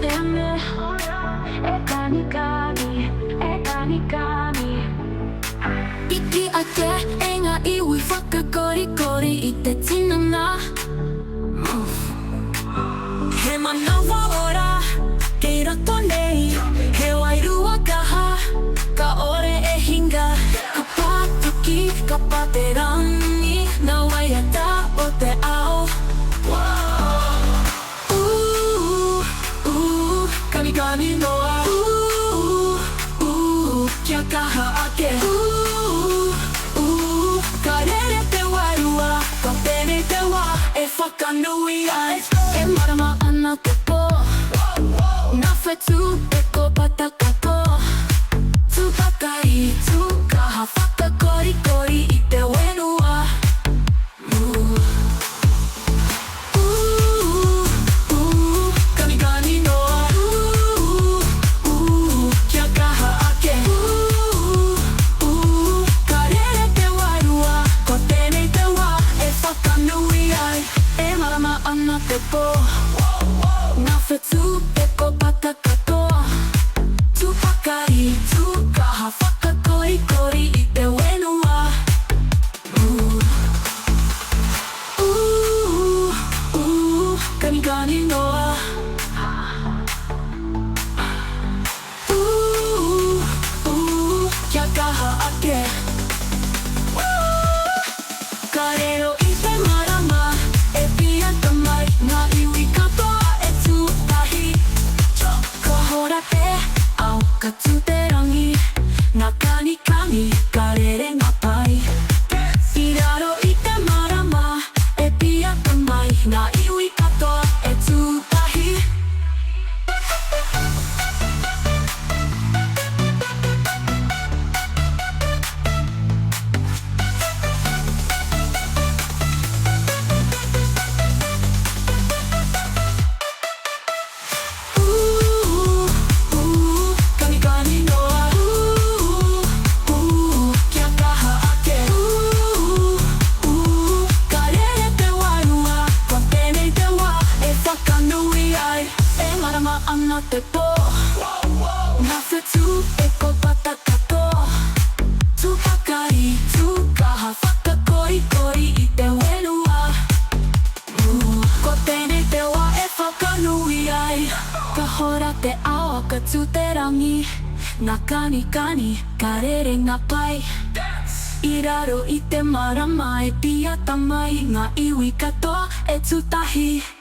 Eme Ekani kami Ekani kami Iki ake Enga iwi Faka kori kori Ite tinana Hema nawa ora Keira tonei He wairua kaha Ka ore e hinga Kapatuki Kapaterangi Na waiata o te ao Kani kani noa Kia kaha ake Karere te wairua Ka pene te wā E whakanui ai E marama ana te pō Na whetu e ko patakato Tupakai tu kaha whakakori kori I te wenua Kani kani noa Kia kaha ake Karere te wairua Ko tēnei te wā E whakanui ai E marama ana te pō Na whetu e ko patakato Tupakai tu kaha whakakori kori I te wenua Kani kani noa Kia kaha ake Karero I te marama E pia tamai Ngā iwi katoa e tūtahi Ka hora te au ka tūterangi Ngā kani kani karere ngā pai I raro I te marama E pia tamai Ngā iwi katoa e tūtahi Kani kani noa Kia kaha ake Karere te wairua Ko tēnei te wā E whakanui ai E marama ana te pō Ngā whetu e ko patakato Tupakai tu kaha whakakori kori I te wenua Ko tēnei te wā e whakanui ai Ka hora te ao ka tūterangi Ngā kani kani karere ngā pai I raro I te marama e pia tamai Ngā iwi katoa e tūtahi